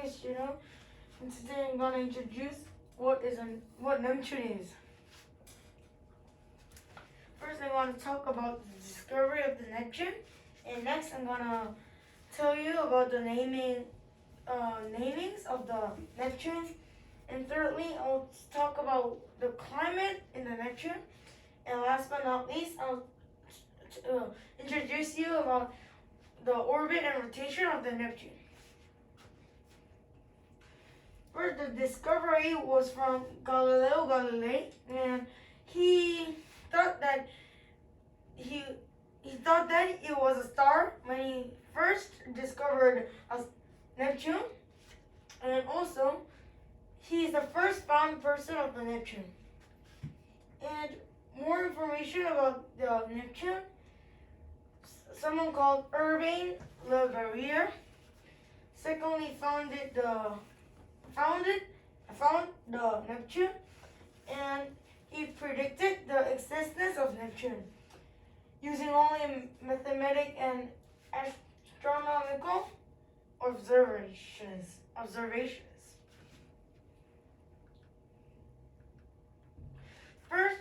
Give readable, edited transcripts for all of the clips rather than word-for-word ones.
Space Channel, and today I'm gonna introduce what Neptune is. First, I'm gonna talk about the discovery of the Neptune, and next I'm gonna tell you about the namings of the Neptune, and thirdly, I'll talk about the climate in the Neptune, and last but not least, I'll introduce you about the orbit and rotation of the Neptune. First, the discovery was from Galileo Galilei, and he thought that it was a star when he first discovered Neptune, and also he's the first found person of the Neptune. And more information about the Neptune, someone called Urbain Le Verrier secondly found the Neptune, and he predicted the existence of Neptune using only mathematical and astronomical observations. First,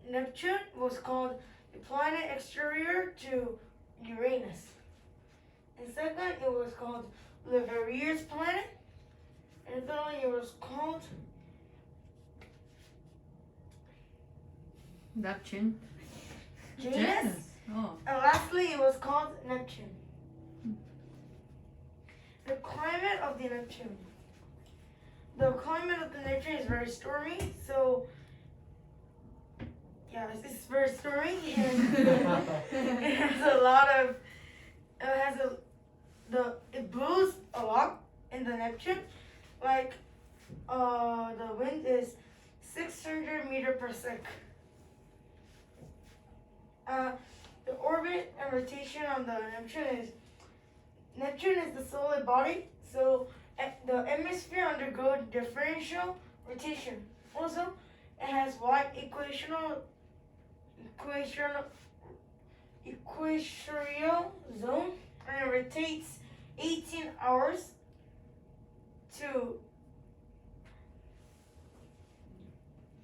Neptune was called the planet exterior to Uranus, and second, it was called Le Verrier's planet, and thirdly, it was called Neptune. Janus. Oh. And lastly, it was called Neptune. The climate of the Neptune. The climate of the Neptune is very stormy, so yeah, it's very stormy, and it has a lot of, it blows a lot in the Neptune, like the wind is 600 meters per sec. The orbit and rotation on the Neptune is the solid body, so the hemisphere undergoes differential rotation. Also, it has wide equatorial zone, and it rotates 18 hours to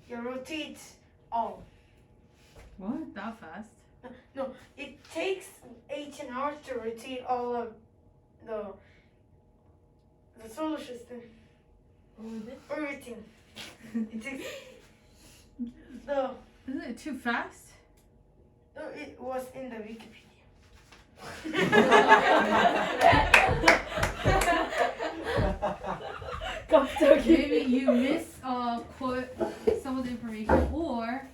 rotate all. What? That fast? No, it takes 18 hours to rotate all of the solar system. Everything. It takes Isn't it too fast? It was in the Wikipedia. Maybe you misquote some of the information, or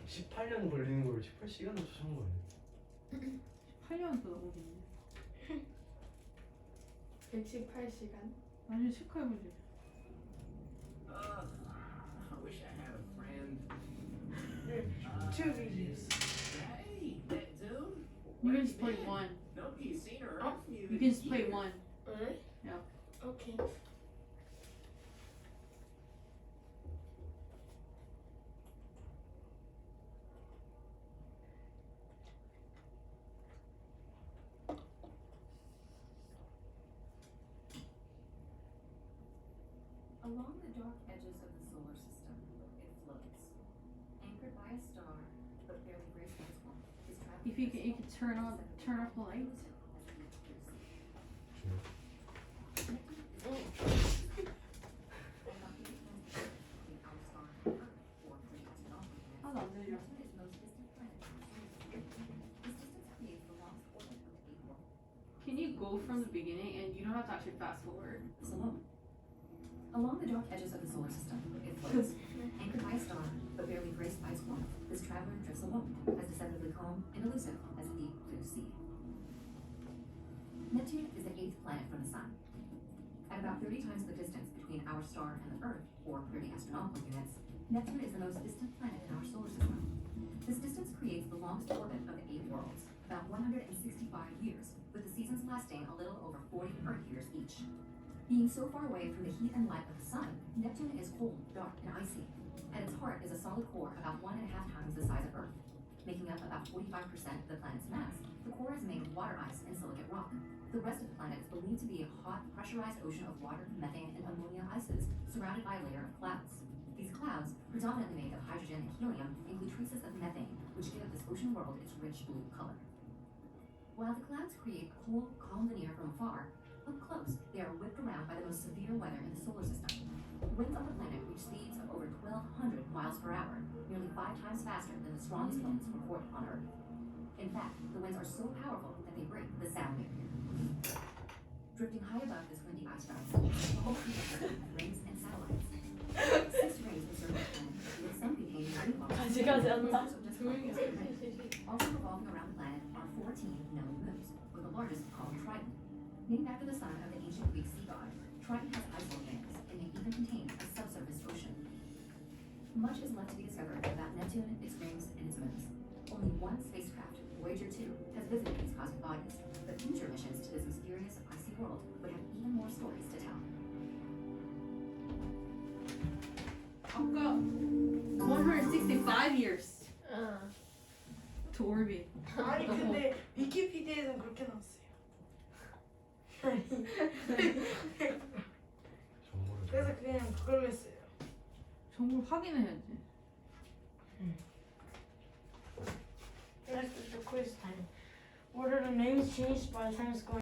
18년 걸리는 걸 18시간을 조사한 거 아니야? 8년도 너무 됐네. 118시간. 아니, 체크해보지. I wish I had a friend. 2 videos. Hey, Neptune. You can just play one. Nobody's seen her. Oh, You can just play one. Really? Yeah. Okay. Along the dark edges of the solar system, it floats. Anchored by a star, but barely grazed by its warmth, is traveling. If you can turn off the lights. 하나도 안 들려. Can you go from the beginning, and you don't have to actually fast forward? Along the dark edges of the solar system, it floats. Anchored by a star, but barely graced by its warmth, this traveler drifts alone, as deceptively calm and elusive as the deep blue sea. Neptune is the 8th planet from the Sun. At about 30 times the distance between our star and the Earth, or 30 astronomical units, Neptune is the most distant planet in our solar system. This distance creates the longest orbit of the 8 worlds, about 165 years, with the seasons lasting a little over 40 Earth years each. Being so far away from the heat and light of the Sun, Neptune is cold, dark, and icy. At its heart is a solid core about 1.5 times the size of Earth. Making up about 45% of the planet's mass, the core is made of water ice and silicate rock. The rest of the planet is believed to be a hot, pressurized ocean of water, methane, and ammonia ices surrounded by a layer of clouds. These clouds, predominantly made of hydrogen and helium, include traces of methane, which give this ocean world its rich blue color. While the clouds create cool, calm veneer from afar, up close, they are whipped around by the most severe weather in the solar system. Winds on the planet reach speeds of over 1,200 miles per hour, nearly 5 times faster than the strongest winds recorded on Earth. In fact, the winds are so powerful that they break the sound barrier. Drifting high above this windy ice belt, the whole system of rings and satellites. 6 rings encircle the planet, with some containing very large, 가지가지 않나? others are just rings. Also revolving around the planet are 14 known moons, with the largest called Triton. Named after the son of the ancient Greek sea god, Triton has ice volcanoes and may even contain a subsurface ocean. Much is left to be discovered about Neptune, its rings, and its moons. Only one spacecraft, Voyager 2, has visited these cosmic bodies, but future missions to this mysterious icy world would have even more stories to tell. 아까 165 years 어. to orbit. 아니 근데 위키피디아에는 그렇게 나왔어요. 그래서 그냥 그걸로 했어요. 정보를 확인해야지. That's the quiz time. What are the names changed by the time it's going?